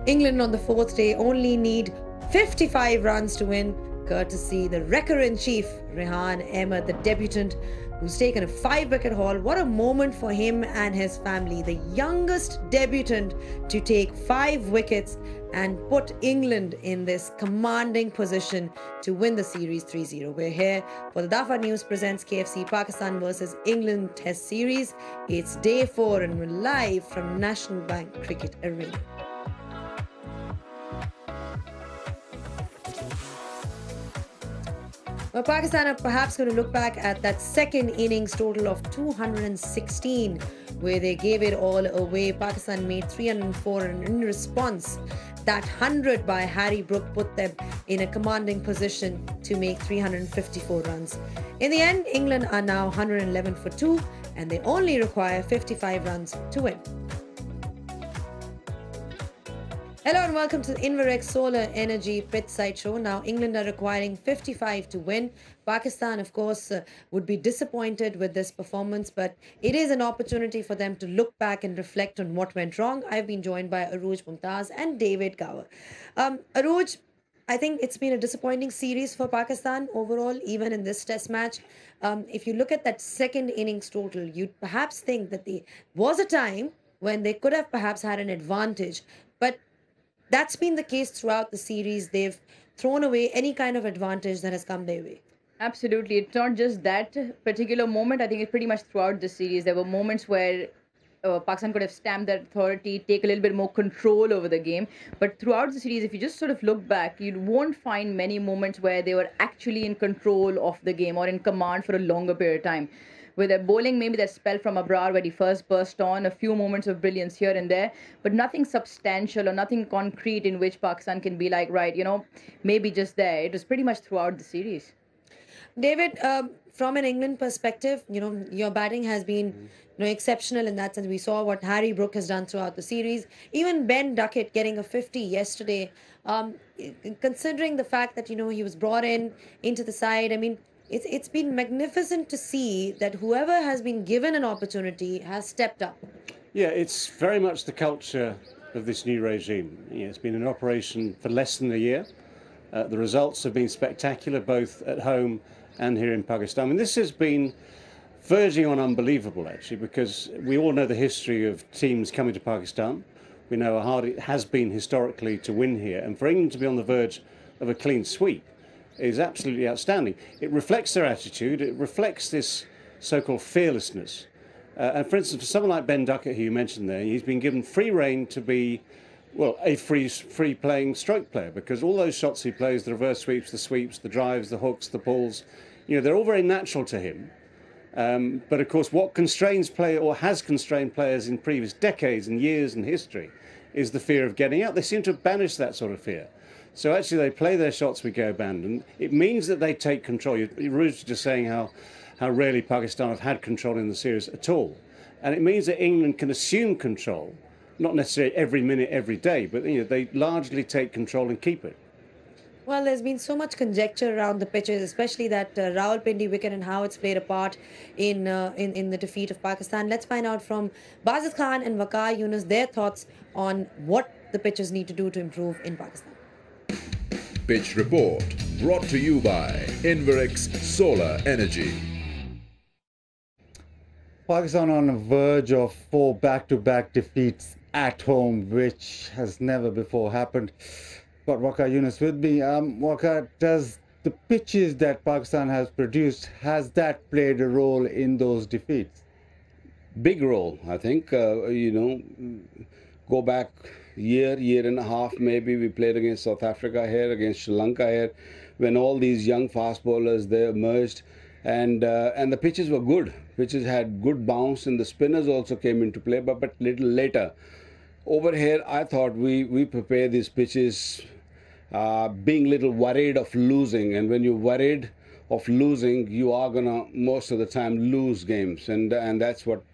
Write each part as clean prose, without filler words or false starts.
England on the fourth day only need 55 runs to win, courtesy the wrecker-in-chief, Rehan Ahmed, the debutant, who's taken a 5-wicket haul. What a moment for him and his family. The youngest debutant to take 5 wickets and put England in this commanding position to win the series 3-0. We're here for the Dafa News presents KFC Pakistan versus England Test Series. It's day 4 and we're live from National Bank Cricket Arena. Well, Pakistan are perhaps going to look back at that second innings total of 216, where they gave it all away. Pakistan made 304, and in response, that 100 by Harry Brook put them in a commanding position to make 354 runs. In the end, England are now 111 for 2, and they only require 55 runs to win. Hello and welcome to the Inverex Solar Energy Pitchside Show. Now, England are requiring 55 to win. Pakistan, of course, would be disappointed with this performance, but it is an opportunity for them to look back and reflect on what went wrong. I've been joined by Arooj Mumtaz and David Gower. Arooj, I think it's been a disappointing series for Pakistan overall, even in this test match. If you look at that second innings total, you'd perhaps think that there was a time when they could have perhaps had an advantage, but that's been the case throughout the series. They've thrown away any kind of advantage that has come their way. Absolutely. It's not just that particular moment. I think it's pretty much throughout the series. There were moments where Pakistan could have stamped that authority, take a little bit more control over the game. But throughout the series, if you just sort of look back, you won't find many moments where they were actually in control of the game or in command for a longer period of time. With their bowling, maybe that spell from Abrar where he first burst on, a few moments of brilliance here and there, but nothing substantial or nothing concrete in which Pakistan can be like, right, maybe just there. It was pretty much throughout the series. David, from an England perspective, your batting has been exceptional in that sense. We saw what Harry Brook has done throughout the series. Even Ben Duckett getting a 50 yesterday, considering the fact that, he was brought into the side. I mean, it's been magnificent to see that whoever has been given an opportunity has stepped up. Yeah, it's very much the culture of this new regime. It's been in operation for less than a year. The results have been spectacular, both at home and here in Pakistan. I mean, this has been verging on unbelievable, actually, because we all know the history of teams coming to Pakistan. We know how hard it has been historically to win here. And for England to be on the verge of a clean sweep is absolutely outstanding. It reflects their attitude. It reflects this so-called fearlessness. And for instance, for someone like Ben Duckett, who you mentioned there, he's been given free rein to be, well, a free-playing stroke player, because all those shots he plays, the reverse sweeps, the drives, the hooks, the pulls, they're all very natural to him. But of course, what constrains player or has constrained players in previous decades and years in history is the fear of getting out. They seem to have banished that sort of fear. So actually, they play their shots we go abandoned. It means that they take control. You're just saying how rarely Pakistan have had control in the series at all. And it means that England can assume control, not necessarily every minute, every day, but they largely take control and keep it. Well, there's been so much conjecture around the pitches, especially that Rawalpindi wicket and how it's played a part in the defeat of Pakistan. Let's find out from Bazid Khan and Waqar Yunus their thoughts on what the pitches need to do to improve in Pakistan. Pitch Report, brought to you by Inverex Solar Energy. Pakistan on the verge of 4 back-to-back defeats at home, which has never before happened. Got Waqar Yunus with me. Waqar, does the pitches that Pakistan has produced, has that played a role in those defeats? Big role, I think. Go back year and a half maybe, we played against South Africa here, against Sri Lanka here, when all these young fast bowlers, they emerged, and the pitches were good. Pitches had good bounce, and the spinners also came into play, but little later. Over here, I thought we prepared these pitches being a little worried of losing, and when you're worried of losing, you are gonna most of the time lose games, and that's what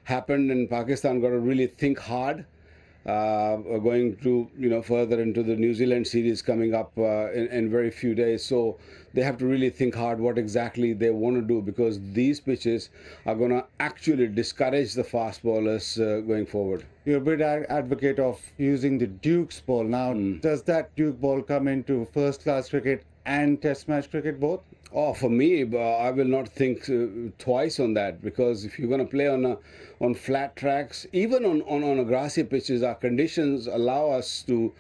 happened. And Pakistan got to really think hard. are going to, further into the New Zealand series coming up in very few days. So they have to really think hard what exactly they want to do, because these pitches are going to actually discourage the fast bowlers going forward. You're a big advocate of using the Duke's ball. Now, does that Duke ball come into first-class cricket and Test match cricket both? Oh, for me, I will not think twice on that, because if you're going to play on flat tracks, even on a grassy pitches, our conditions allow us to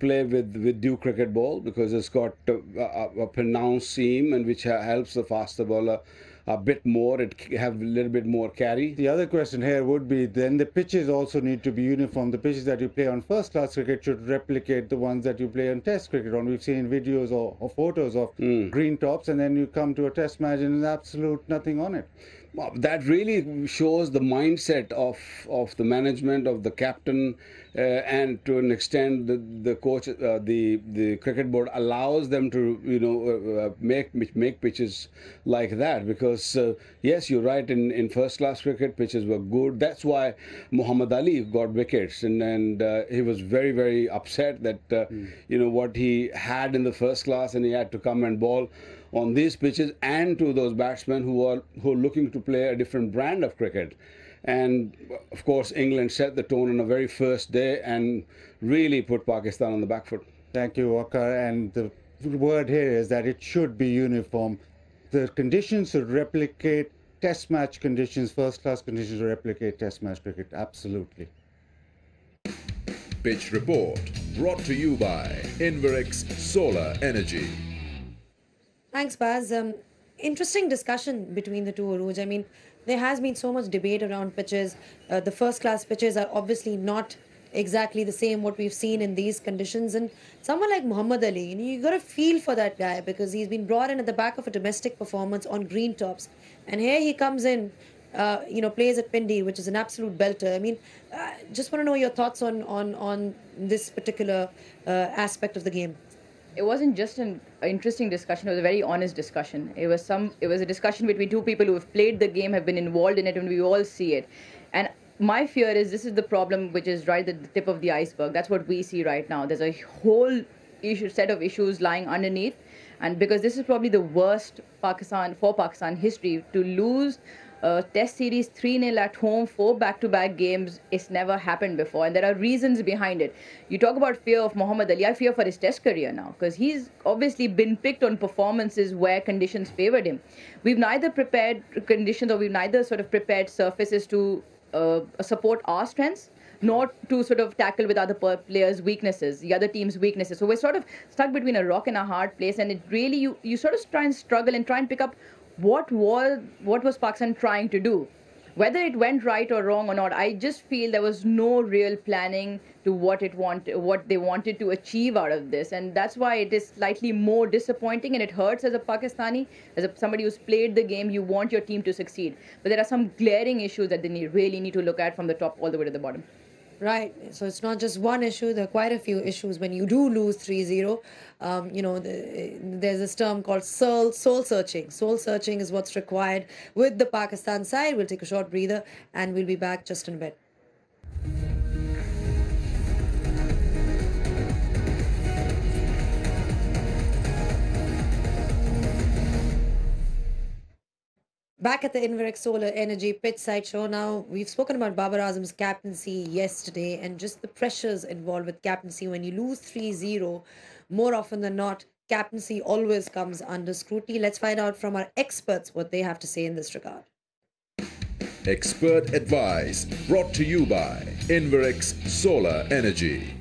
play with Duke cricket ball, because it's got a pronounced seam, and which helps the faster bowler a bit more. It have a little bit more carry. The other question here would be, then the pitches also need to be uniform. The pitches that you play on first-class cricket should replicate the ones that you play on Test cricket on. We've seen videos or photos of green tops, and then you come to a Test match and there's absolute nothing on it. Well, that really shows the mindset of the management, of the captain, and to an extent the coach, the cricket board allows them to make pitches like that, because yes, you're right, in first class cricket pitches were good. That's why Muhammad Ali got wickets, and he was very, very upset that what he had in the first class, and he had to come and bowl on these pitches, and to those batsmen who are looking to play a different brand of cricket. And of course, England set the tone on the very first day and really put Pakistan on the back foot. Thank you, Walker. And the word here is that it should be uniform. The conditions should replicate Test match conditions, first-class conditions should replicate Test match cricket. Absolutely. Pitch Report, brought to you by Inverex Solar Energy. Thanks, Baz. Interesting discussion between the two, Aruj. I mean, there has been so much debate around pitches. The first-class pitches are obviously not exactly the same what we've seen in these conditions. And someone like Muhammad Ali, you got to feel for that guy, because he's been brought in at the back of a domestic performance on green tops, and here he comes in. Plays at Pindi, which is an absolute belter. I mean, just want to know your thoughts on this particular aspect of the game. It wasn't just an interesting discussion. It was a very honest discussion. It was a discussion between two people who have played the game, have been involved in it, and we all see it. And my fear is this is the problem, which is right at the tip of the iceberg. That's what we see right now. There's a whole set of issues lying underneath, and because this is probably the worst Pakistan history, to lose Test series 3-0 at home, 4 back-to-back games, it's never happened before, and there are reasons behind it. You talk about fear of Muhammad Ali. I fear for his Test career now, because he's obviously been picked on performances where conditions favored him. We've neither prepared conditions, or we've neither sort of prepared surfaces to support our strengths, nor to sort of tackle with other players' weaknesses, the other team's weaknesses. So we're sort of stuck between a rock and a hard place, and it really, you sort of try and struggle and try and pick up what was Pakistan trying to do. Whether it went right or wrong or not, I just feel there was no real planning to what they wanted to achieve out of this, and that's why it is slightly more disappointing, and it hurts as a Pakistani, somebody who's played the game. You want your team to succeed, but there are some glaring issues that they really need to look at from the top all the way to the bottom. Right. So it's not just one issue. There are quite a few issues when you do lose 3-0. There's this term called soul searching. Soul searching is what's required with the Pakistan side. We'll take a short breather and we'll be back just in a bit. Back at the Inverex Solar Energy Pitch Side Show. Now, we've spoken about Babar Azam's captaincy yesterday and just the pressures involved with captaincy. When you lose 3-0, more often than not, captaincy always comes under scrutiny. Let's find out from our experts what they have to say in this regard. Expert advice, brought to you by Inverex Solar Energy.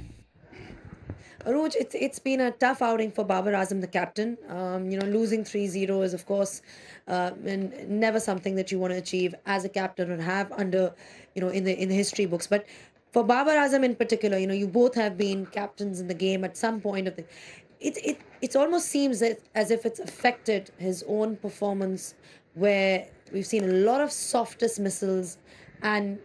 Aruj, it's been a tough outing for Babar Azam, the captain. Losing 3-0 is, of course, and never something that you want to achieve as a captain or have under, in the history books. But for Babar Azam in particular, you both have been captains in the game at some point of the. It almost seems as if it's affected his own performance, where we've seen a lot of soft dismissals, and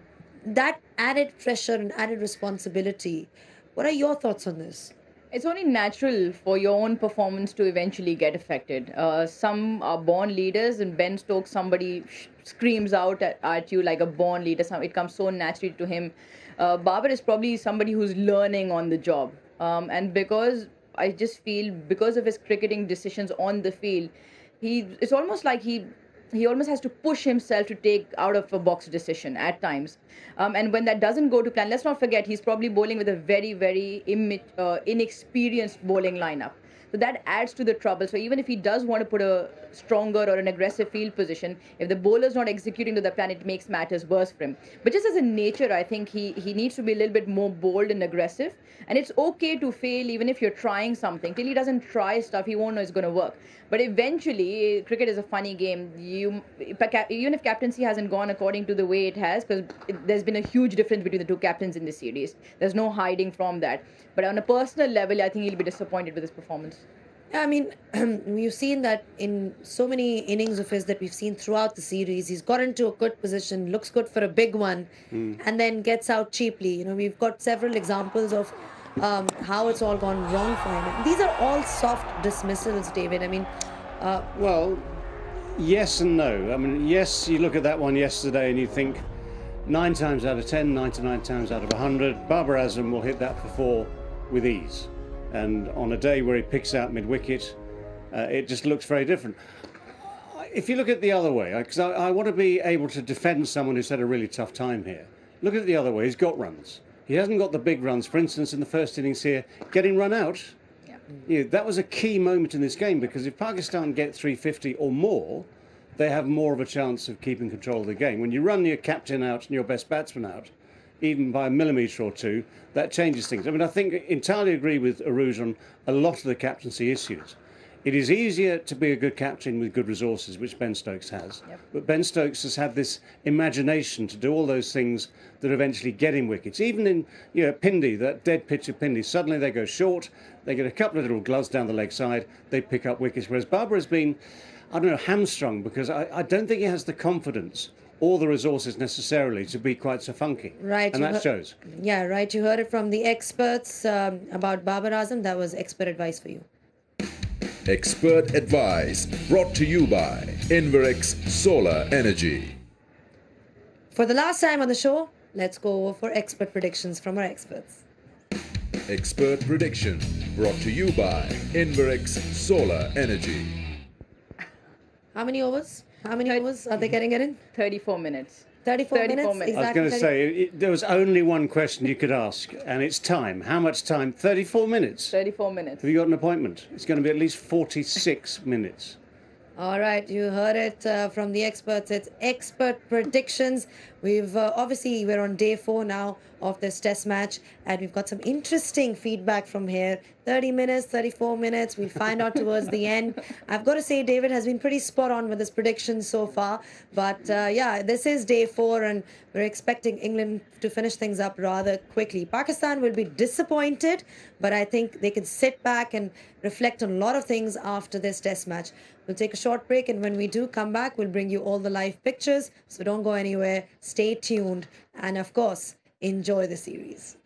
that added pressure and added responsibility. What are your thoughts on this? It's only natural for your own performance to eventually get affected. Some are born leaders, and Ben Stokes, somebody screams out at you like a born leader. It comes so naturally to him. Babar is probably somebody who's learning on the job. And because I just feel because of his cricketing decisions on the field, it's almost like he almost has to push himself to take out of a box decision at times. And when that doesn't go to plan, let's not forget he's probably bowling with a very, very inexperienced bowling lineup. So that adds to the trouble. So even if he does want to put a stronger or an aggressive field position, if the bowler's not executing to the plan, it makes matters worse for him. But just as a nature, I think he needs to be a little bit more bold and aggressive. And it's okay to fail even if you're trying something. Till he doesn't try stuff, he won't know it's going to work. But eventually, cricket is a funny game. Even if captaincy hasn't gone according to the way it has, because there's been a huge difference between the two captains in this series. There's no hiding from that. But on a personal level, I think he'll be disappointed with his performance. Yeah, I mean, we've seen that in so many innings of his that we've seen throughout the series. He's got into a good position, looks good for a big one, and then gets out cheaply. You know, we've got several examples of how it's all gone wrong for him. These are all soft dismissals, David. I mean, Well, yes and no. I mean, yes, you look at that one yesterday and you think 9 times out of 10, 99 times out of 100, Babar Azam will hit that for 4 with ease. And on a day where he picks out mid-wicket, it just looks very different. If you look at the other way, because I want to be able to defend someone who's had a really tough time here. Look at it the other way, he's got runs. He hasn't got the big runs. For instance, in the first innings here, getting run out, that was a key moment in this game, because if Pakistan get 350 or more, they have more of a chance of keeping control of the game. When you run your captain out and your best batsman out, even by a millimetre or two, that changes things. I mean, I think entirely agree with Aruj on a lot of the captaincy issues. It is easier to be a good captain with good resources, which Ben Stokes has. But Ben Stokes has had this imagination to do all those things that eventually get him wickets. Even in Pindi, that dead pitch of Pindi, suddenly they go short, they get a couple of little gloves down the leg side, they pick up wickets. Whereas Babar has been, I don't know, hamstrung, because I don't think he has the confidence or the resources necessarily to be quite so funky. right. And that shows. Yeah, right. You heard it from the experts about Babar Azam. That was expert advice for you. Expert advice brought to you by Inverex Solar Energy. For the last time on the show, let's go over for expert predictions from our experts. Expert prediction brought to you by Inverex Solar Energy. How many overs? How many overs are they getting it in? 34 minutes. 34 minutes? minutes. I was Exactly going to say, there was only one question you could ask, and it's time. How much time? 34 minutes. 34 minutes. Have you got an appointment? It's going to be at least 46 minutes. All right, you heard it from the experts. It's expert predictions. We've obviously, we're on day 4 now of this test match, and we've got some interesting feedback from here. 30 minutes, 34 minutes. We'll find out towards the end. I've got to say, David has been pretty spot on with his predictions so far. But yeah, this is day 4, and we're expecting England to finish things up rather quickly. Pakistan will be disappointed, but I think they can sit back and reflect on a lot of things after this test match. We'll take a short break, and when we do come back, we'll bring you all the live pictures. So don't go anywhere. Stay tuned. And of course, enjoy the series.